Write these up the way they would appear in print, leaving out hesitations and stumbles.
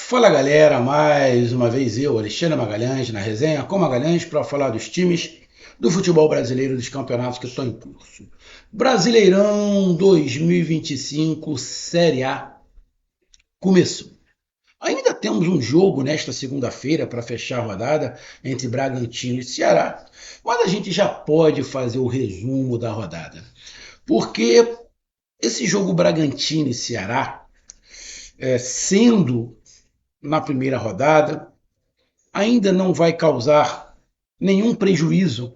Fala galera, mais uma vez eu, Alexandre Magalhães, na resenha com Magalhães para falar dos times do futebol brasileiro dos campeonatos que estão em curso. Brasileirão 2025 Série A começou. Ainda temos um jogo nesta segunda-feira para fechar a rodada entre Bragantino e Ceará, mas a gente já pode fazer o resumo da rodada. Porque esse jogo Bragantino e Ceará, sendo na primeira rodada, ainda não vai causar nenhum prejuízo,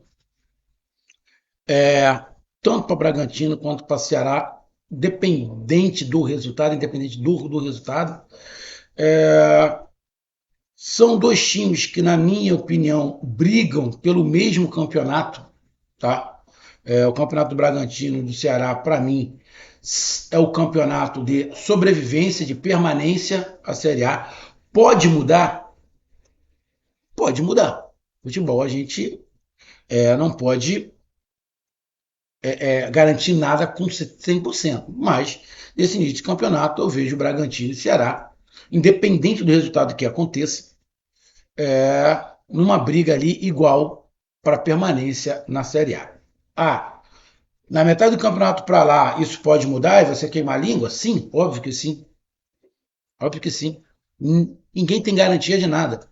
tanto para Bragantino quanto para Ceará, independente do resultado. É, São dois times que, na minha opinião, brigam pelo mesmo campeonato, tá? O campeonato do Bragantino e do Ceará, para mim, é o campeonato de sobrevivência, de permanência à Série A. Pode mudar? Pode mudar. Futebol a gente não pode garantir nada com 100%. Mas, nesse início de campeonato, eu vejo o Bragantino e Ceará, independente do resultado que aconteça, numa briga ali igual para permanência na Série A. Na metade do campeonato para lá, isso pode mudar e você queimar a língua? Sim, óbvio que sim. Óbvio que sim. Ninguém tem garantia de nada.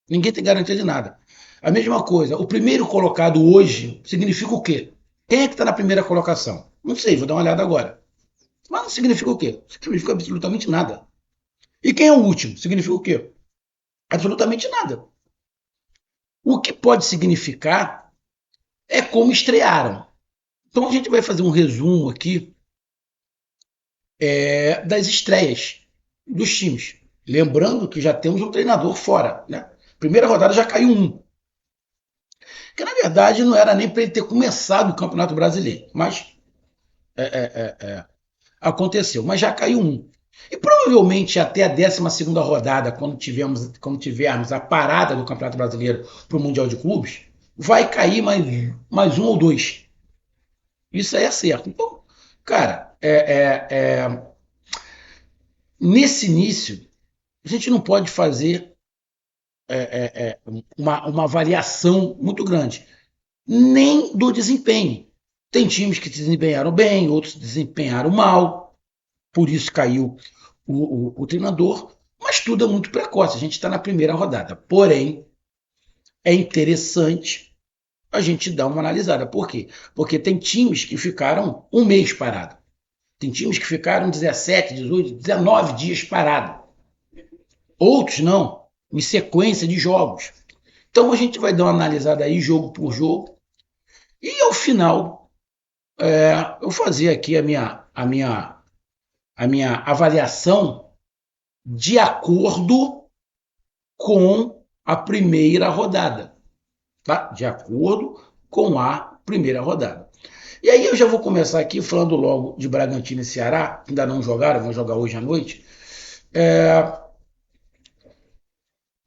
Ninguém tem garantia de nada. A mesma coisa, o primeiro colocado hoje significa o quê? Quem é que está na primeira colocação? Não sei, vou dar uma olhada agora. Mas não significa o quê? Significa absolutamente nada. E quem é o último? Significa o quê? Absolutamente nada. O que pode significar é como estrearam. Então a gente vai fazer um resumo aqui das estreias dos times. Lembrando que já temos um treinador fora. Né? Primeira rodada já caiu um. Que na verdade não era nem para ele ter começado o Campeonato Brasileiro. Mas aconteceu. Mas já caiu um. E provavelmente até a 12ª rodada, quando tivermos a parada do Campeonato Brasileiro para o Mundial de Clubes, vai cair mais um ou dois. Isso aí é certo. Então, cara, nesse início, a gente não pode fazer uma variação muito grande, nem do desempenho. Tem times que desempenharam bem, outros desempenharam mal, por isso caiu o treinador, mas tudo é muito precoce. A gente está na primeira rodada. Porém, é interessante a gente dar uma analisada. Por quê? Porque tem times que ficaram um mês parado. Tem times que ficaram 17, 18, 19 dias parado. Outros não, em sequência de jogos. Então a gente vai dar uma analisada aí jogo por jogo e ao final eu fazer aqui a minha avaliação de acordo com a primeira rodada, tá? De acordo com a primeira rodada. E aí eu já vou começar aqui falando logo de Bragantino e Ceará, que ainda não jogaram, vão jogar hoje à noite.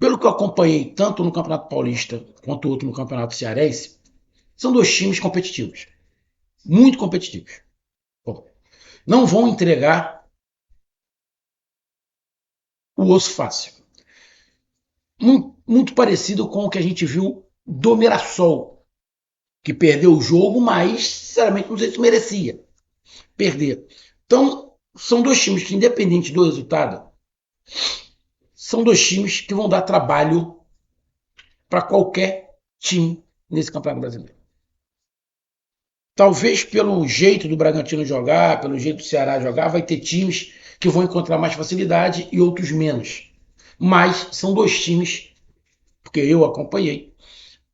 Pelo que eu acompanhei, tanto no Campeonato Paulista quanto outro no Campeonato Cearense, são dois times competitivos, muito competitivos. Bom, não vão entregar o osso fácil. Muito parecido com o que a gente viu do Mirassol, que perdeu o jogo, mas, sinceramente, não sei se merecia perder. Então, são dois times que, independente do resultado, são dois times que vão dar trabalho para qualquer time nesse Campeonato Brasileiro. Talvez pelo jeito do Bragantino jogar, pelo jeito do Ceará jogar, vai ter times que vão encontrar mais facilidade e outros menos. Mas são dois times, porque eu acompanhei,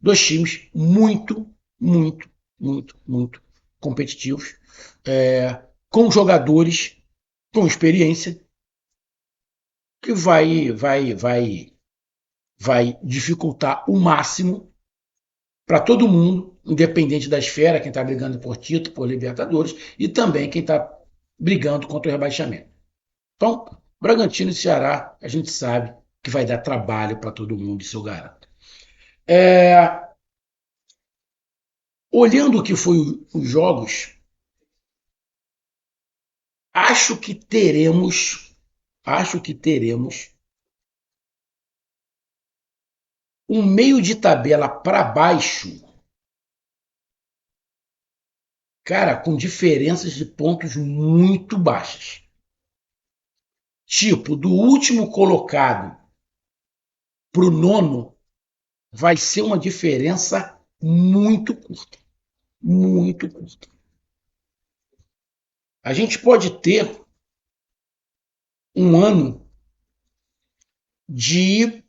dois times muito, muito, muito, muito competitivos, com jogadores com experiência, que vai dificultar o máximo para todo mundo, independente da esfera, quem está brigando por título, por Libertadores, e também quem está brigando contra o rebaixamento. Então, Bragantino e Ceará, a gente sabe que vai dar trabalho para todo mundo, isso eu garanto. Olhando o que foi os jogos, acho que teremos um meio de tabela para baixo, cara, com diferenças de pontos muito baixas. Tipo, do último colocado pro nono, vai ser uma diferença muito curta. Muito curta. A gente pode ter um ano de,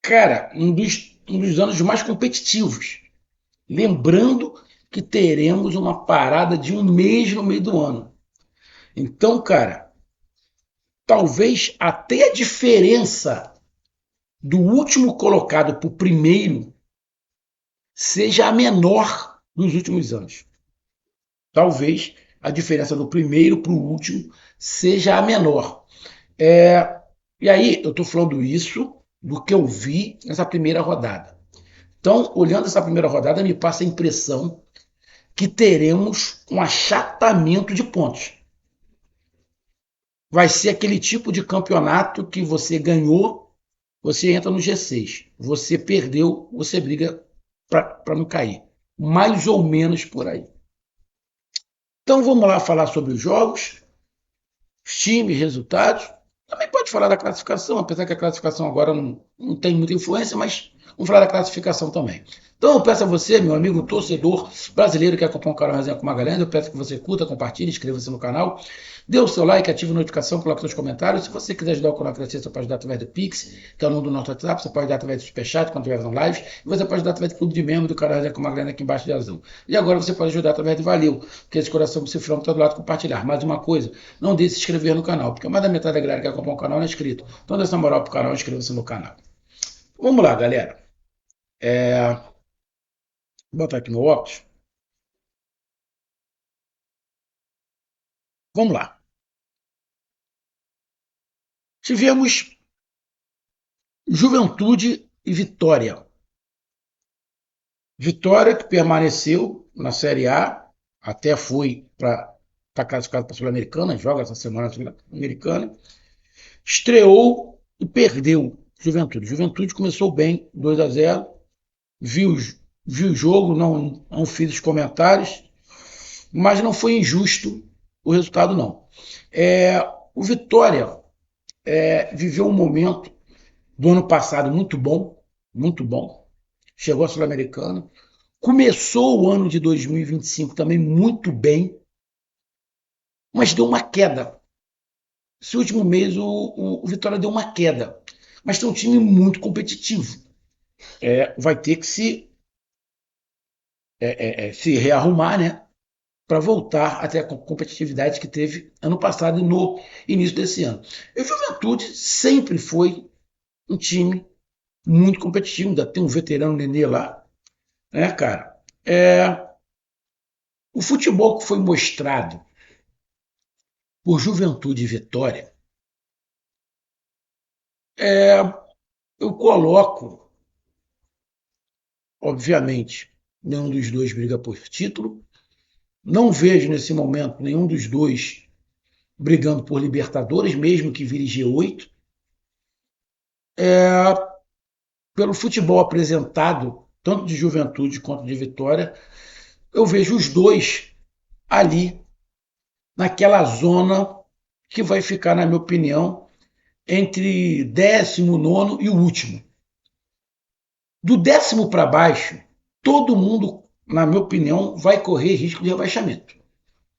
cara, um dos anos mais competitivos. Lembrando que teremos uma parada de um mês no meio do ano. Então, cara, talvez até a diferença do último colocado para o primeiro seja a menor dos últimos anos. Talvez a diferença do primeiro para o último seja a menor. E aí, eu estou falando isso do que eu vi nessa primeira rodada. Então, olhando essa primeira rodada, me passa a impressão que teremos um achatamento de pontos. Vai ser aquele tipo de campeonato que você ganhou, você entra no G6. Você perdeu, você briga para não cair. Mais ou menos por aí. Então vamos lá falar sobre os jogos, os times, resultados. Também pode falar da classificação, apesar que a classificação agora não tem muita influência, mas vamos falar da classificação também. Então eu peço a você, meu amigo torcedor brasileiro que acompanha o canal Resenha com Magalhães, eu peço que você curta, compartilhe, inscreva-se no canal, dê o seu like, ative a notificação, coloque seus comentários. Se você quiser ajudar o canal a crescer, você pode dar através do Pix, que é o nome do nosso WhatsApp, você pode dar através do Superchat quando estiver fazendo live, e você pode dar através do clube de membro do canal Resenha com Magalhães aqui embaixo de azul. E agora você pode ajudar através do Valeu, que esse coração cifrão está do lado compartilhar. Mais uma coisa, não deixe de se inscrever no canal, porque mais da metade da galera que acompanha o canal não é inscrito. Então dê essa moral pro canal, inscreva-se no canal. Vamos lá, galera. Vou botar aqui no óculos. Vamos lá. Tivemos Juventude e Vitória. Vitória que permaneceu na Série A, até foi para classificado para a Sul-Americana, joga essa semana na Sul-Americana. Estreou e perdeu Juventude. Juventude começou bem, 2-0. Viu, viu o jogo, não fiz os comentários, mas não foi injusto o resultado, não. O Vitória viveu um momento do ano passado muito bom, muito bom. Chegou à Sul-Americana. Começou o ano de 2025 também muito bem, mas deu uma queda. Esse último mês o Vitória deu uma queda. Mas tem um time muito competitivo. Vai ter que se rearrumar, né? Para voltar até a competitividade que teve ano passado e no início desse ano. E o Juventude sempre foi um time muito competitivo, ainda tem um veterano Nenê lá, né, cara? O futebol que foi mostrado por Juventude e Vitória, eu coloco, obviamente, nenhum dos dois briga por título, não vejo nesse momento nenhum dos dois brigando por Libertadores, mesmo que vire G8. Pelo futebol apresentado, tanto de Juventude quanto de Vitória, eu vejo os dois ali naquela zona que vai ficar, na minha opinião, entre 19º e o último. Do 10º para baixo, todo mundo, na minha opinião, vai correr risco de rebaixamento.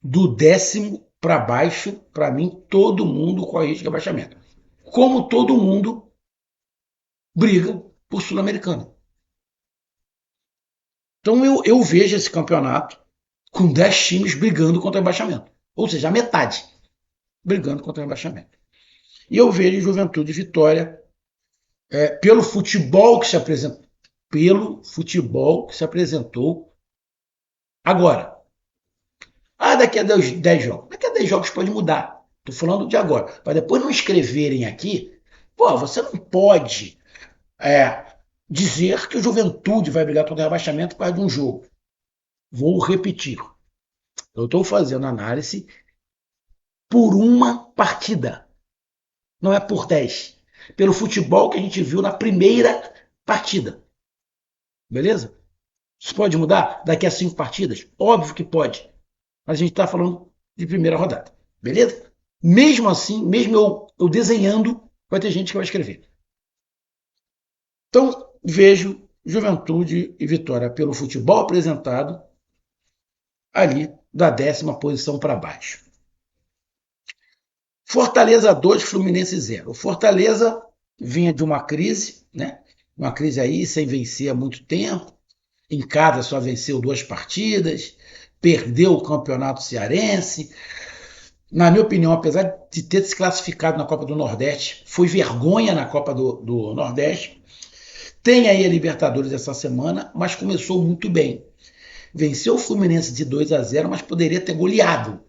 Do 10º para baixo, para mim, todo mundo corre risco de rebaixamento. Como todo mundo briga por Sul-Americana. Então eu vejo esse campeonato com 10 times brigando contra o rebaixamento. Ou seja, a metade brigando contra o rebaixamento. E eu vejo Juventude e Vitória pelo futebol que se apresentou. Pelo futebol que se apresentou agora. Daqui a 10 jogos. Daqui a 10 jogos pode mudar. Estou falando de agora. Para depois não escreverem aqui, você não pode dizer que o Juventude vai brigar contra o rebaixamento por causa de um jogo. Vou repetir. Eu estou fazendo análise por uma partida. Não é por 10. pelo futebol que a gente viu na primeira partida. Beleza? Isso pode mudar daqui a 5 partidas? Óbvio que pode. Mas a gente está falando de primeira rodada. Beleza? Mesmo assim, mesmo eu desenhando, vai ter gente que vai escrever. Então, vejo Juventude e Vitória pelo futebol apresentado ali da 10ª posição para baixo. Fortaleza 2, Fluminense 0. O Fortaleza vinha de uma crise, né? Uma crise aí sem vencer há muito tempo. Em casa só venceu 2 partidas, perdeu o campeonato cearense. Na minha opinião, apesar de ter se classificado na Copa do Nordeste, foi vergonha na Copa do Nordeste. Tem aí a Libertadores essa semana, mas começou muito bem. Venceu o Fluminense de 2-0, mas poderia ter goleado.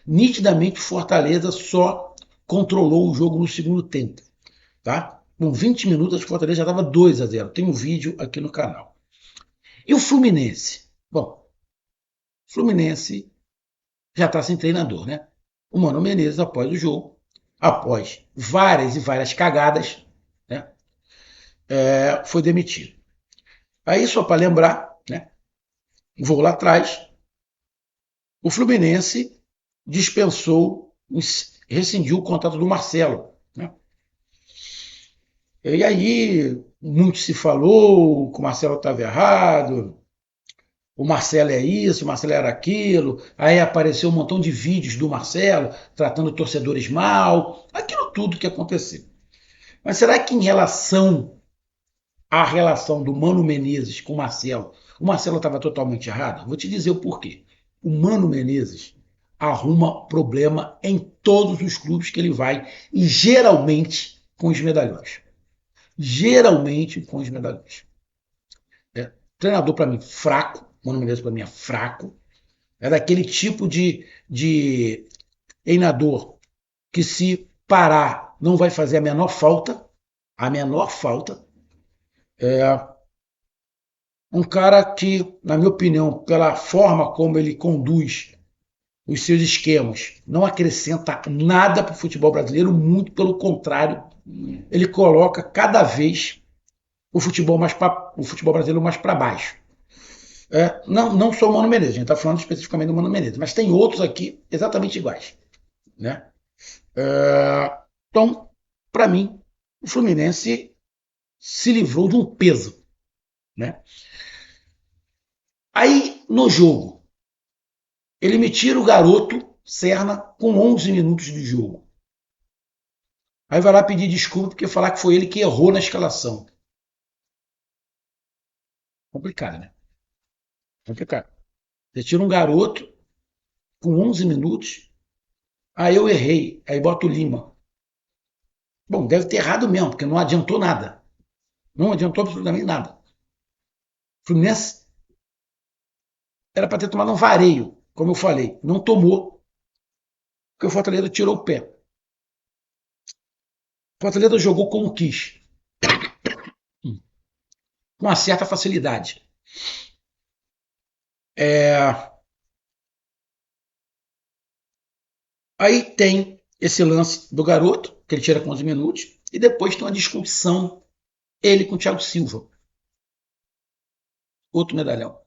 Nitidamente, o Fortaleza só controlou o jogo no segundo tempo. Tá? Com 20 minutos, o Fortaleza já estava 2-0. Tem um vídeo aqui no canal. E o Fluminense? Bom, o Fluminense já está sem treinador, né? O Mano Menezes, após o jogo, após várias e várias cagadas, né, foi demitido. Aí, só para lembrar, né, vou lá atrás, o Fluminense dispensou, rescindiu o contrato do Marcelo. Né? E aí, muito se falou que o Marcelo estava errado, o Marcelo é isso, o Marcelo era aquilo, aí apareceu um montão de vídeos do Marcelo tratando torcedores mal, aquilo tudo que aconteceu. Mas será que em relação à relação do Mano Menezes com o Marcelo estava totalmente errado? Vou te dizer o porquê. O Mano Menezes arruma problema em todos os clubes que ele vai, e geralmente com os medalhões. Geralmente com os medalhões. Treinador para mim fraco, Mano Menezes para mim é fraco, é daquele tipo de treinador que se parar não vai fazer a menor falta. É um cara que, na minha opinião, pela forma como ele conduz os seus esquemas, não acrescenta nada para o futebol brasileiro, muito pelo contrário, ele coloca cada vez o futebol brasileiro mais para baixo. Não sou o Mano Menezes, a gente está falando especificamente do Mano Menezes, mas tem outros aqui exatamente iguais. Né? Então, para mim, o Fluminense se livrou de um peso. Né? Aí, no jogo, ele me tira o garoto Serna com 11 minutos de jogo. Aí vai lá pedir desculpa porque falar que foi ele que errou na escalação. Complicado, né? Complicado. Você tira um garoto com 11 minutos, aí eu errei, aí bota o Lima. Bom, deve ter errado mesmo, porque não adiantou nada. Não adiantou absolutamente nada. O Fluminense era para ter tomado um vareio, como eu falei. Não tomou, porque o Fortaleza tirou o pé. O Fortaleza jogou como quis, com uma certa facilidade. Aí tem esse lance do garoto, que ele tira com 11 minutos, e depois tem uma discussão, ele com o Thiago Silva, outro medalhão.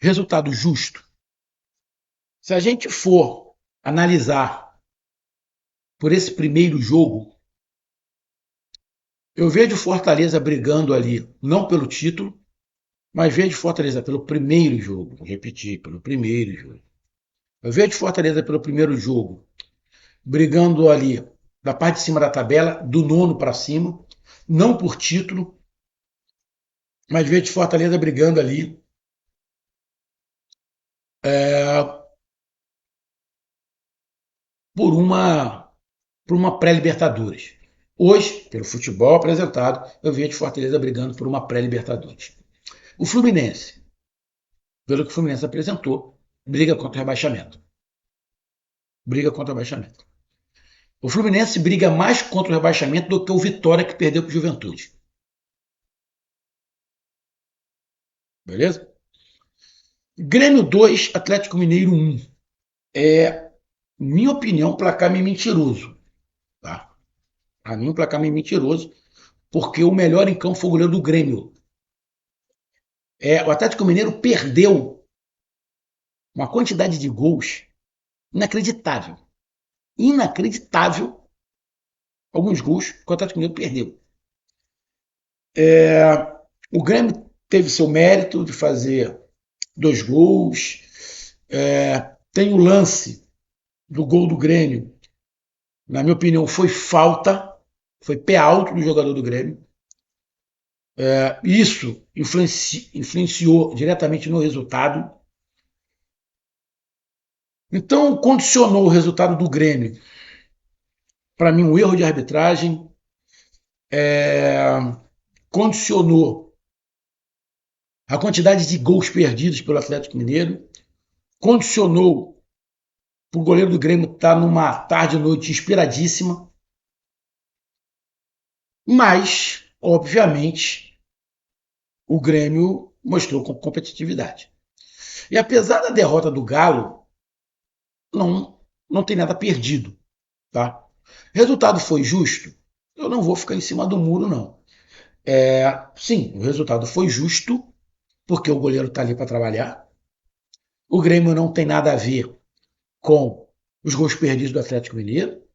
Resultado justo. Se a gente for analisar por esse primeiro jogo, eu vejo Fortaleza brigando ali, não pelo título, mas vejo Fortaleza pelo primeiro jogo. Vou repetir, pelo primeiro jogo. Eu vejo Fortaleza pelo primeiro jogo, brigando ali da parte de cima da tabela, do nono para cima, não por título, mas vejo Fortaleza brigando ali por uma, por uma pré-Libertadores. Hoje, pelo futebol apresentado, eu vejo Fortaleza brigando por uma pré-Libertadores. O Fluminense, pelo que o Fluminense apresentou, briga contra o rebaixamento. Briga contra o rebaixamento. O Fluminense briga mais contra o rebaixamento do que o Vitória, que perdeu para o Juventude. Beleza? Grêmio 2, Atlético Mineiro 1. Minha opinião, placar meio mentiroso. Tá? Para mim, um placar meio mentiroso, porque o melhor em campo foi o goleiro do Grêmio. O Atlético Mineiro perdeu uma quantidade de gols inacreditável. Inacreditável alguns gols que o Atlético Mineiro perdeu. O Grêmio teve seu mérito de fazer 2 gols. Tem o lance do gol do Grêmio. Na minha opinião, foi falta. Foi pé alto do jogador do Grêmio. Isso influenciou diretamente no resultado. Então, condicionou o resultado do Grêmio. Para mim, um erro de arbitragem. Condicionou a quantidade de gols perdidos pelo Atlético Mineiro. Condicionou o goleiro do Grêmio estar numa tarde e noite inspiradíssima. Mas, obviamente, o Grêmio mostrou competitividade. E apesar da derrota do Galo, não tem nada perdido. Tá? O resultado foi justo? Eu não vou ficar em cima do muro, não. Sim, o resultado foi justo, porque o goleiro está ali para trabalhar. O Grêmio não tem nada a ver com os gols perdidos do Atlético Mineiro.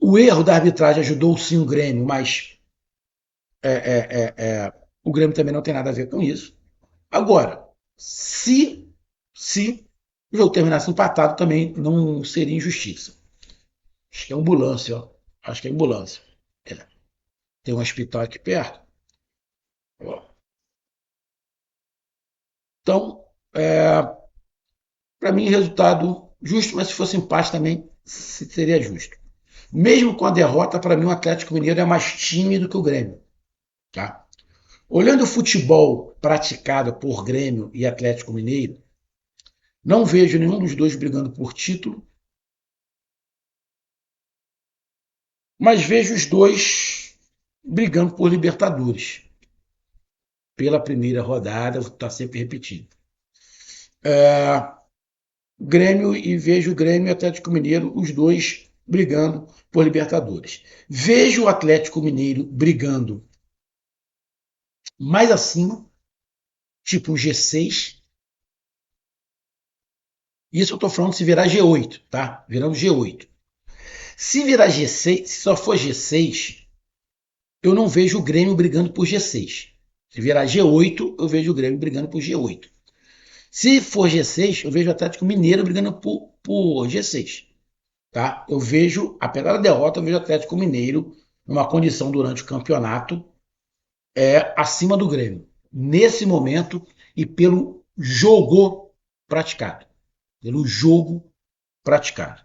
O erro da arbitragem ajudou sim o Grêmio, mas o Grêmio também não tem nada a ver com isso. Agora, se o jogo terminasse empatado, também não seria injustiça. Acho que é ambulância, ó. Acho que é ambulância. Tem um hospital aqui perto. Então, para mim, resultado justo, mas se fosse empate também seria justo. Mesmo com a derrota, para mim o Atlético Mineiro é mais time do que o Grêmio. Tá? Olhando o futebol praticado por Grêmio e Atlético Mineiro, não vejo nenhum dos dois brigando por título, mas vejo os dois brigando por Libertadores. Pela primeira rodada, vou estar sempre repetindo. Grêmio e vejo o Grêmio e Atlético Mineiro, os dois brigando por Libertadores. Vejo o Atlético Mineiro brigando mais acima, tipo um G6. Isso eu estou falando se virar G8, tá? Virando G8. Se virar G6, se só for G6, eu não vejo o Grêmio brigando por G6. Se virar G8, eu vejo o Grêmio brigando por G8. Se for G6, eu vejo o Atlético Mineiro brigando por G6. Tá? Eu vejo, apesar da derrota, eu vejo o Atlético Mineiro numa condição durante o campeonato acima do Grêmio. Nesse momento e pelo jogo praticado. Pelo jogo praticado.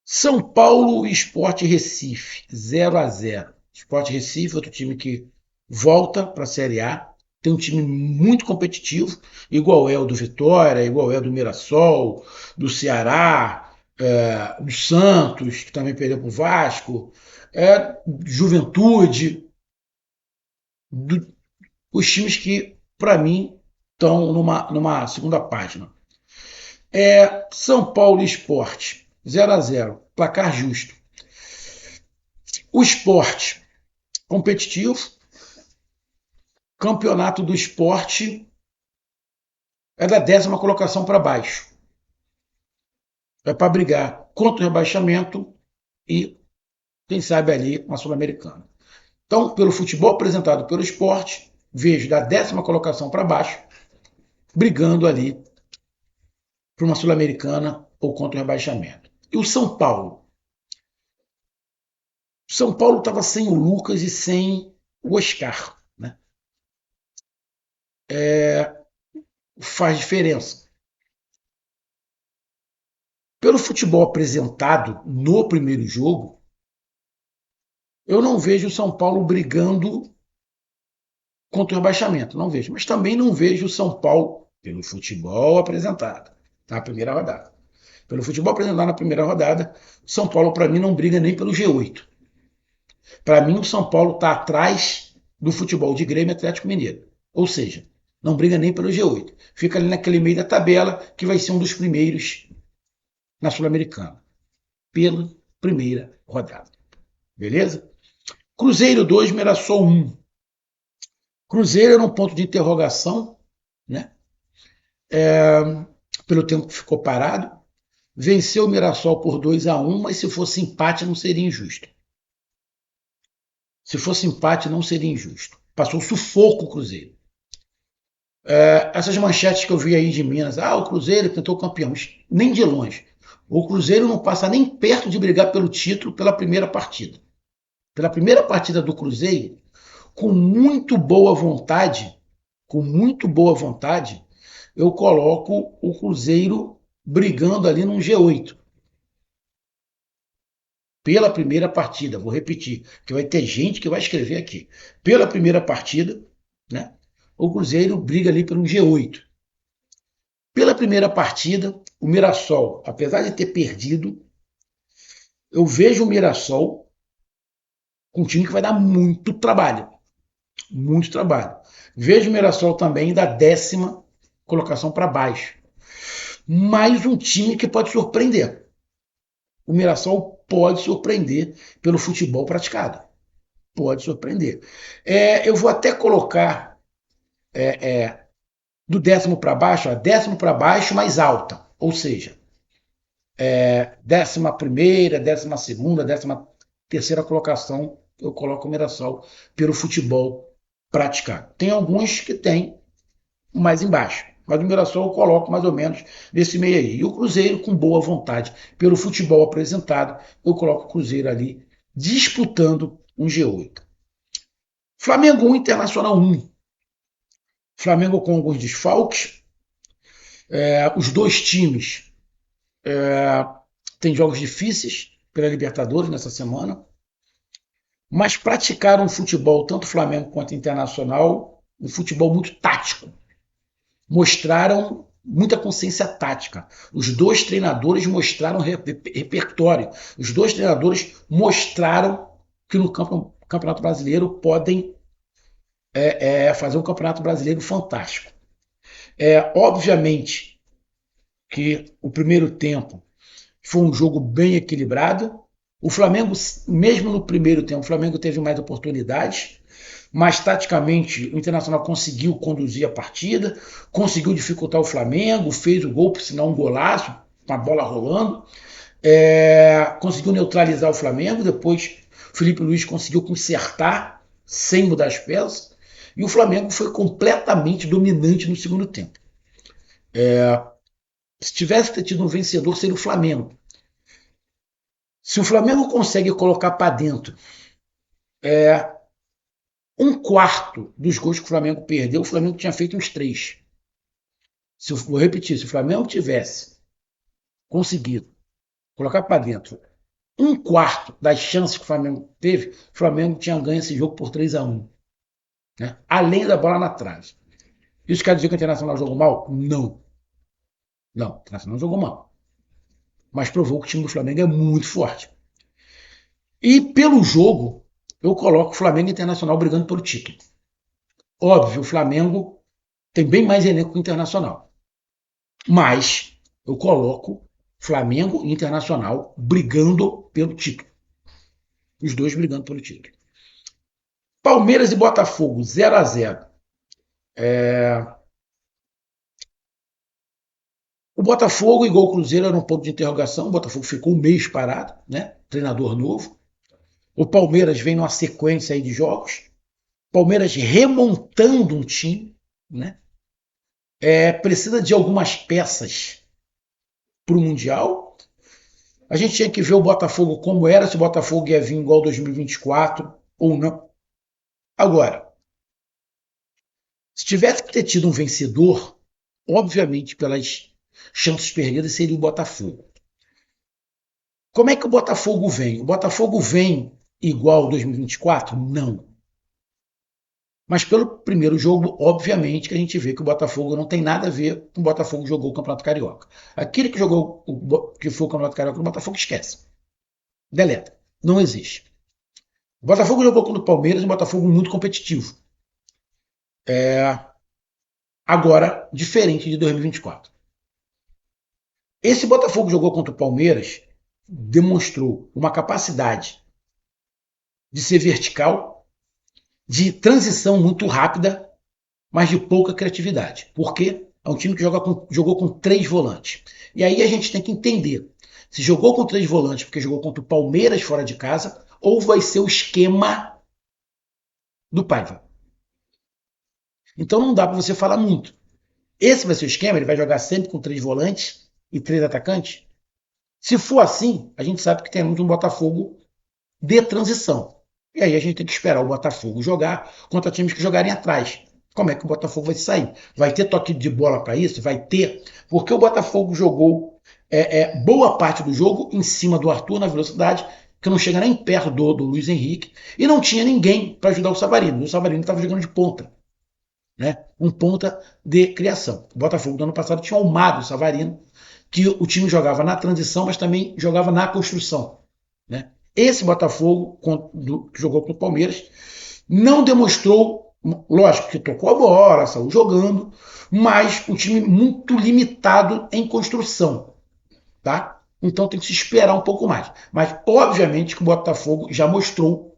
São Paulo e Sport Recife, 0-0. Sport Recife, outro time que volta para a Série A. Tem um time muito competitivo, igual é o do Vitória, igual é o do Mirassol, do Ceará, do Santos, que também perdeu para o Vasco, Juventude, os times que, para mim, estão numa segunda página. São Paulo e Sport, 0-0, placar justo. O Sport, competitivo, campeonato do esporte é da 10ª colocação para baixo. É para brigar contra o rebaixamento e, quem sabe, ali uma Sul-Americana. Então, pelo futebol apresentado pelo esporte, vejo da 10ª colocação para baixo, brigando ali para uma Sul-Americana ou contra o rebaixamento. E o São Paulo? O São Paulo estava sem o Lucas e sem o Oscar. Né? Faz diferença. Pelo futebol apresentado no primeiro jogo, eu não vejo o São Paulo brigando contra o rebaixamento. Não vejo. Mas também não vejo o São Paulo, pelo futebol apresentado na primeira rodada. Pelo futebol apresentado na primeira rodada, o São Paulo, para mim, não briga nem pelo G8. Para mim, o São Paulo está atrás do futebol de Grêmio e Atlético Mineiro. Ou seja, não briga nem pelo G8. Fica ali naquele meio da tabela, que vai ser um dos primeiros na Sul-Americana. Pelo primeira rodada. Beleza? Cruzeiro 2, Mirassol 1. Cruzeiro era um ponto de interrogação, né? Pelo tempo que ficou parado. Venceu o Mirassol por 2-1, mas se fosse empate não seria injusto. Se fosse empate não seria injusto. Passou sufoco o Cruzeiro. Essas manchetes que eu vi aí de Minas, o Cruzeiro tentou campeão, nem de longe. O Cruzeiro não passa nem perto de brigar pelo título pela primeira partida. Pela primeira partida do Cruzeiro, com muito boa vontade, eu coloco o Cruzeiro brigando ali num G8. Pela primeira partida, vou repetir, que vai ter gente que vai escrever aqui. Pela primeira partida, né, o Cruzeiro briga ali pelo G8. Pela primeira partida, o Mirassol, apesar de ter perdido, eu vejo o Mirassol com um time que vai dar muito trabalho. Muito trabalho. Vejo o Mirassol também da 10ª colocação para baixo. Mais um time que pode surpreender. O Mirassol pode surpreender pelo futebol praticado. Pode surpreender. Eu vou até colocar do 10º para baixo, 10º para baixo mais alta. Ou seja, 11ª, 12ª, 13ª colocação, eu coloco o Mirassol pelo futebol praticado. Tem alguns que tem mais embaixo, mas o Mirassol eu coloco mais ou menos nesse meio aí. E o Cruzeiro, com boa vontade, pelo futebol apresentado, eu coloco o Cruzeiro ali disputando um G8. Flamengo 1, Internacional 1. Flamengo com alguns desfalques. Os dois times têm jogos difíceis pela Libertadores nessa semana, mas praticaram futebol, tanto Flamengo quanto Internacional, um futebol muito tático. Mostraram muita consciência tática. Os dois treinadores mostraram repertório. Os dois treinadores mostraram que no Campeonato Brasileiro podem fazer um Campeonato Brasileiro fantástico. Obviamente que o primeiro tempo foi um jogo bem equilibrado. O Flamengo, mesmo no primeiro tempo, o Flamengo teve mais oportunidades, mas taticamente o Internacional conseguiu conduzir a partida, conseguiu dificultar o Flamengo, fez o gol, por sinal um golaço, com a bola rolando, conseguiu neutralizar o Flamengo, depois o Felipe Luiz conseguiu consertar sem mudar as peças, e o Flamengo foi completamente dominante no segundo tempo. Se tivesse tido um vencedor, seria o Flamengo. Se o Flamengo consegue colocar para dentro um quarto dos gols que o Flamengo perdeu, o Flamengo tinha feito uns 3. Vou repetir, se o Flamengo tivesse conseguido colocar para dentro um quarto das chances que o Flamengo teve, o Flamengo tinha ganho esse jogo por 3-1. Né? Além da bola na trave. Isso quer dizer que o Internacional jogou mal? Não. Não, o Internacional jogou mal. Mas provou que o time do Flamengo é muito forte. E pelo jogo, eu coloco o Flamengo e Internacional brigando pelo título. Óbvio, o Flamengo tem bem mais elenco que o Internacional. Mas eu coloco Flamengo e Internacional brigando pelo título. Os dois brigando pelo título. Palmeiras e Botafogo, 0-0. O Botafogo, igual o Cruzeiro, era um ponto de interrogação. O Botafogo ficou um mês parado, né? Treinador novo. O Palmeiras vem numa sequência aí de jogos. Palmeiras remontando um time, né? Precisa de algumas peças para o Mundial. A gente tinha que ver o Botafogo como era, se o Botafogo ia vir igual 2024 ou não. Agora, se tivesse que ter tido um vencedor, obviamente pelas chances perdidas seria o Botafogo. Como é que o Botafogo vem? O Botafogo vem igual 2024? Não. Mas pelo primeiro jogo, obviamente, que a gente vê que o Botafogo não tem nada a ver com o Botafogo que jogou o Campeonato Carioca. Aquele que jogou, que foi o Campeonato Carioca, o Botafogo esquece. Deleta. Não existe. O Botafogo jogou contra o Palmeiras, um Botafogo muito competitivo. Agora, diferente de 2024. Esse Botafogo jogou contra o Palmeiras demonstrou uma capacidade de ser vertical, de transição muito rápida, mas de pouca criatividade. Por quê? É um time que jogou com 3 volantes. E aí a gente tem que entender se jogou com 3 volantes porque jogou contra o Palmeiras fora de casa ou vai ser o esquema do Paiva. Então não dá para você falar muito. Esse vai ser o esquema, ele vai jogar sempre com 3 volantes e 3 atacantes? Se for assim, a gente sabe que temos um Botafogo de transição. E aí a gente tem que esperar o Botafogo jogar contra times que jogarem atrás. Como é que o Botafogo vai sair? Vai ter toque de bola para isso? Vai ter. Porque o Botafogo jogou boa parte do jogo em cima do Arthur na velocidade, que não chega nem perto do Luiz Henrique, e não tinha ninguém para ajudar o Savarino. O Savarino estava jogando de ponta, né? Um ponta de criação. O Botafogo do ano passado tinha almado o Savarino, que o time jogava na transição, mas também jogava na construção, né? Esse Botafogo, que jogou com o Palmeiras, não demonstrou, lógico que tocou a bola, saiu jogando, mas um time muito limitado em construção, tá? Então tem que se esperar um pouco mais. Mas, obviamente, que o Botafogo já mostrou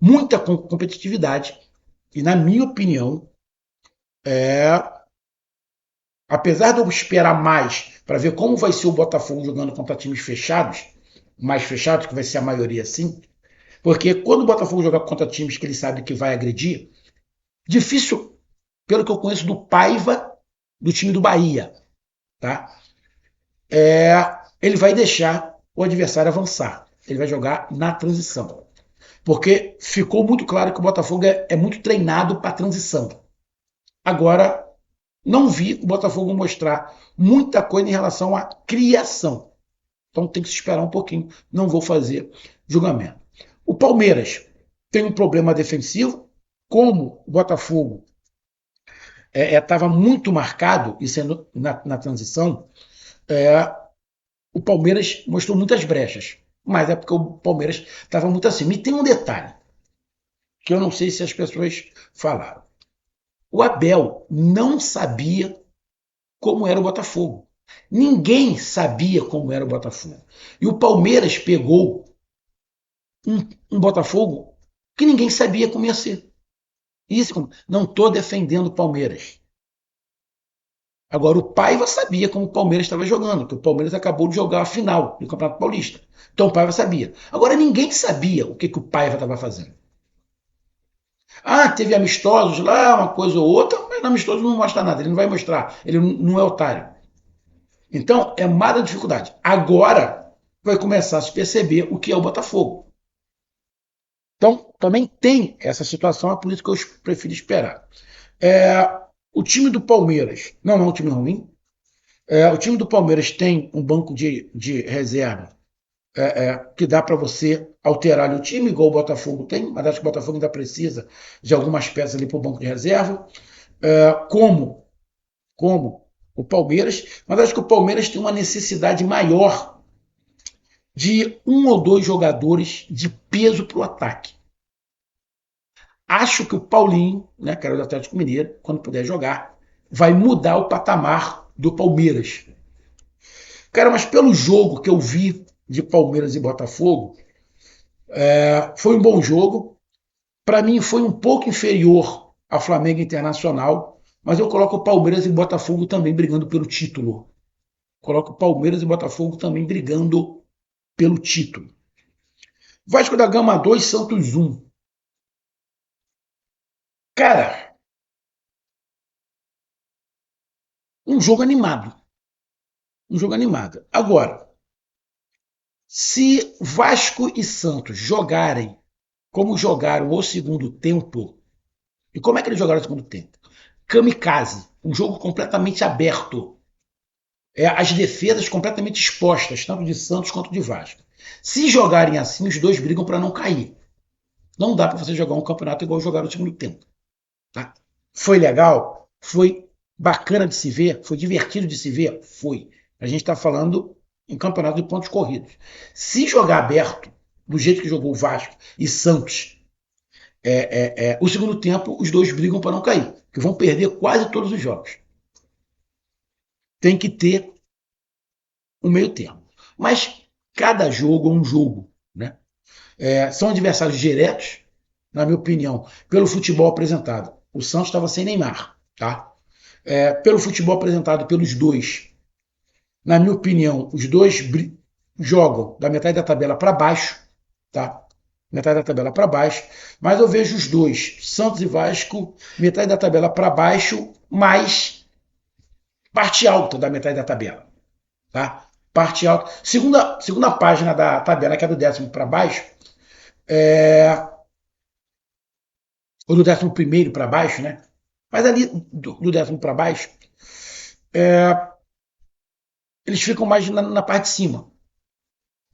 muita competitividade e, na minha opinião, apesar de eu esperar mais para ver como vai ser o Botafogo jogando contra times fechados, mais fechados, que vai ser a maioria sim, porque quando o Botafogo jogar contra times que ele sabe que vai agredir, difícil, pelo que eu conheço do Paiva, do time do Bahia, tá? Ele vai deixar o adversário avançar. Ele vai jogar na transição. Porque ficou muito claro que o Botafogo é muito treinado para transição. Agora, não vi o Botafogo mostrar muita coisa em relação à criação. Então tem que se esperar um pouquinho. Não vou fazer julgamento. O Palmeiras tem um problema defensivo. Como o Botafogo estava muito marcado, e sendo na transição, o Palmeiras mostrou muitas brechas. Mas é porque o Palmeiras estava muito acima. E tem um detalhe, que eu não sei se as pessoas falaram. O Abel não sabia como era o Botafogo. Ninguém sabia como era o Botafogo. E o Palmeiras pegou um Botafogo que ninguém sabia como ia ser. Isso, não estou defendendo o Palmeiras. Agora, o Paiva sabia como o Palmeiras estava jogando, porque o Palmeiras acabou de jogar a final do Campeonato Paulista. Então o Paiva sabia. Agora, ninguém sabia o que o Paiva estava fazendo. Ah, teve amistosos lá, uma coisa ou outra, mas no amistoso não mostra nada, ele não vai mostrar, ele não é otário. Então, é mais da dificuldade. Agora vai começar a se perceber o que é o Botafogo. Então, também tem essa situação, é por isso que eu prefiro esperar. O time do Palmeiras não é um time ruim. O time do Palmeiras tem um banco de reserva que dá para você alterar o time, igual o Botafogo tem, mas acho que o Botafogo ainda precisa de algumas peças ali para o banco de reserva, como o Palmeiras, mas acho que o Palmeiras tem uma necessidade maior de um ou dois jogadores de peso para o ataque. Acho que o Paulinho, né, que era do Atlético Mineiro, quando puder jogar, vai mudar o patamar do Palmeiras. Cara, mas pelo jogo que eu vi de Palmeiras e Botafogo, foi um bom jogo. Para mim foi um pouco inferior ao Flamengo Internacional, mas eu coloco o Palmeiras e Botafogo também brigando pelo título. Coloco o Palmeiras e Botafogo também brigando pelo título. Vasco da Gama 2, Santos 1. Cara, um jogo animado. Um jogo animado. Agora, se Vasco e Santos jogarem como jogaram o segundo tempo, e como é que eles jogaram o segundo tempo? Kamikaze, um jogo completamente aberto. As defesas completamente expostas, tanto de Santos quanto de Vasco. Se jogarem assim, os dois brigam para não cair. Não dá para você jogar um campeonato igual jogaram no segundo tempo. Tá? Foi legal? Foi bacana de se ver? Foi divertido de se ver? Foi. A gente está falando em campeonato de pontos corridos. Se jogar aberto, do jeito que jogou o Vasco e Santos, o segundo tempo, os dois brigam para não cair, que vão perder quase todos os jogos. Tem que ter um meio termo. Mas Cada jogo é um jogo, né? São adversários diretos, na minha opinião, pelo futebol apresentado. O Santos estava sem Neymar, tá? Pelo futebol apresentado pelos dois, na minha opinião, os dois jogam da metade da tabela para baixo, tá? Metade da tabela para baixo, mas eu vejo os dois, Santos e Vasco, metade da tabela para baixo, mais parte alta da metade da tabela, tá? Parte alta. Segunda página da tabela, que é do décimo para baixo, ou do décimo primeiro para baixo, né? Mas ali do décimo para baixo, eles ficam mais na parte de cima.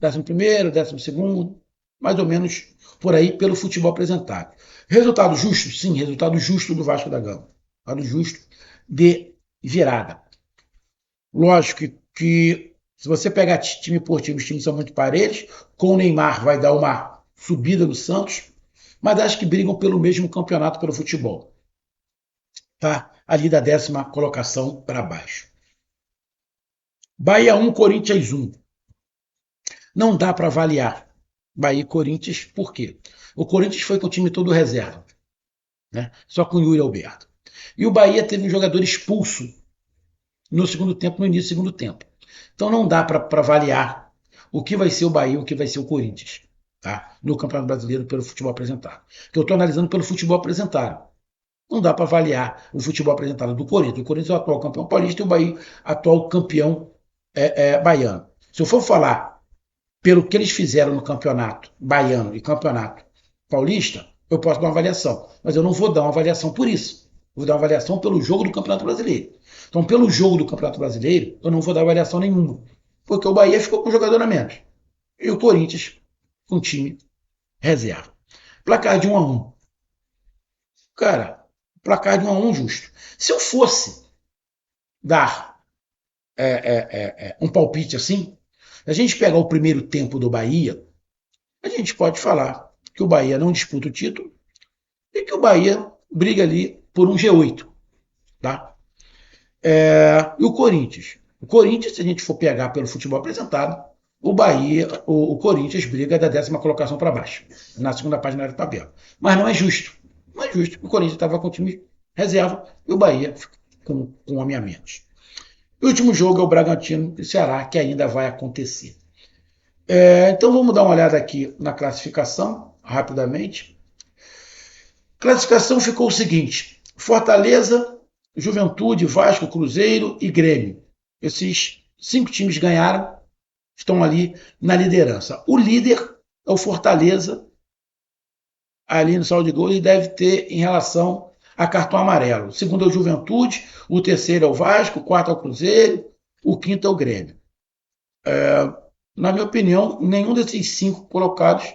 Décimo primeiro, décimo segundo, mais ou menos por aí pelo futebol apresentado. Resultado justo? Sim, resultado justo do Vasco da Gama. Resultado justo de virada. Lógico que se você pegar time por time, os times são muito parelhos. Com o Neymar vai dar uma subida no Santos, mas acho que brigam pelo mesmo campeonato pelo futebol. Tá? Ali da 10ª colocação para baixo. Bahia 1, Corinthians 1. Não dá para avaliar Bahia e Corinthians, por quê? O Corinthians foi com o time todo reserva, né? Só com o Yuri Alberto. E o Bahia teve um jogador expulso no segundo tempo, no início do segundo tempo. Então não dá para avaliar o que vai ser o Bahia e o que vai ser o Corinthians, tá? No Campeonato Brasileiro pelo futebol apresentado. Que eu estou analisando pelo futebol apresentado. Não dá para avaliar o futebol apresentado do Corinthians. O Corinthians é o atual campeão paulista e o Bahia atual campeão baiano. Se eu for falar pelo que eles fizeram no campeonato baiano e campeonato paulista, eu posso dar uma avaliação. Mas eu não vou dar uma avaliação por isso. Vou dar uma avaliação pelo jogo do Campeonato Brasileiro. Então, pelo jogo do Campeonato Brasileiro, eu não vou dar avaliação nenhuma. Porque o Bahia ficou com um jogador a menos. E o Corinthians com time reserva. Placar de 1-1. Cara, placar de 1-1 justo. Se eu fosse dar um palpite assim, a gente pegar o primeiro tempo do Bahia, a gente pode falar que o Bahia não disputa o título e que o Bahia briga ali por um G8. Tá? E o Corinthians? O Corinthians, se a gente for pegar pelo futebol apresentado, o Bahia, o Corinthians briga da 10ª colocação para baixo, na segunda página da tabela. Mas não é justo. Não é justo. O Corinthians estava com o time reserva e o Bahia com um homem a menos. O último jogo é o Bragantino e Ceará, que ainda vai acontecer. Então vamos dar uma olhada aqui na classificação, rapidamente. A classificação ficou o seguinte: Fortaleza, Juventude, Vasco, Cruzeiro e Grêmio. Esses 5 times ganharam, estão ali na liderança. O líder é o Fortaleza, ali no saldo de gols, e deve ter em relação a cartão amarelo. O segundo é o Juventude, o terceiro é o Vasco, o quarto é o Cruzeiro, o quinto é o Grêmio. Na minha opinião, nenhum desses 5 colocados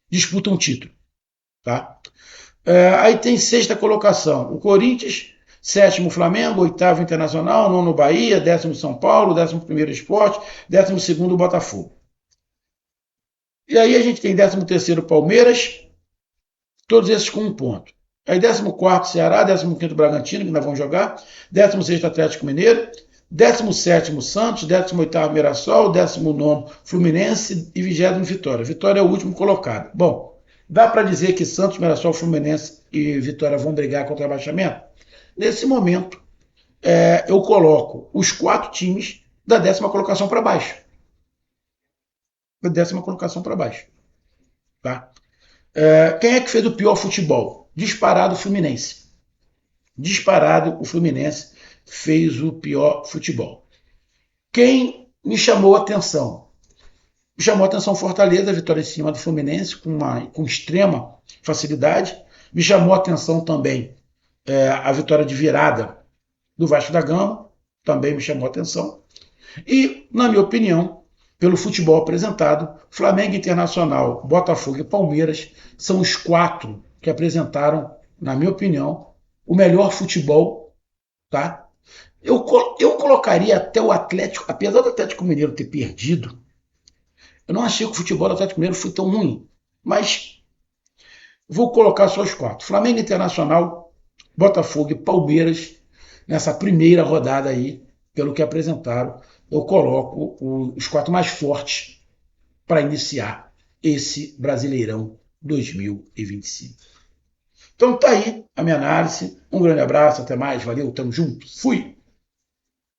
disputam título. Tá? Aí tem 6ª colocação, o Corinthians, 7º Flamengo, 8º Internacional, 9º Bahia, 10º São Paulo, 11º Sport, 12º Botafogo. E aí a gente tem 13º Palmeiras, todos esses com 1 ponto. Aí 14º Ceará, 15º Bragantino, que nós vamos jogar, 16º Atlético Mineiro, 17º Santos, 18º Mirassol, 19º Fluminense e 20º Vitória. Vitória é o último colocado. Bom, dá para dizer que Santos, Mirassol, Fluminense e Vitória vão brigar contra o rebaixamento? Nesse momento, eu coloco os 4 times da 10ª colocação para baixo. Da 10ª colocação para baixo. Tá? Quem é que fez o pior futebol? Disparado o Fluminense. Disparado o Fluminense fez o pior futebol. Quem me chamou a atenção? Me chamou a atenção Fortaleza, a vitória em cima do Fluminense, com extrema facilidade. Me chamou a atenção também a vitória de virada do Vasco da Gama, também me chamou a atenção. E, na minha opinião, pelo futebol apresentado, Flamengo, Internacional, Botafogo e Palmeiras são os 4 que apresentaram, na minha opinião, o melhor futebol. Tá? Eu colocaria até o Atlético, apesar do Atlético Mineiro ter perdido, eu não achei que o futebol do Atlético Mineiro foi tão ruim, mas vou colocar só os 4. Flamengo, Internacional, Botafogo e Palmeiras nessa primeira rodada aí, pelo que apresentaram eu coloco os 4 mais fortes para iniciar esse Brasileirão 2025. Então tá aí a minha análise. Um grande abraço, até mais, valeu, tamo junto, fui!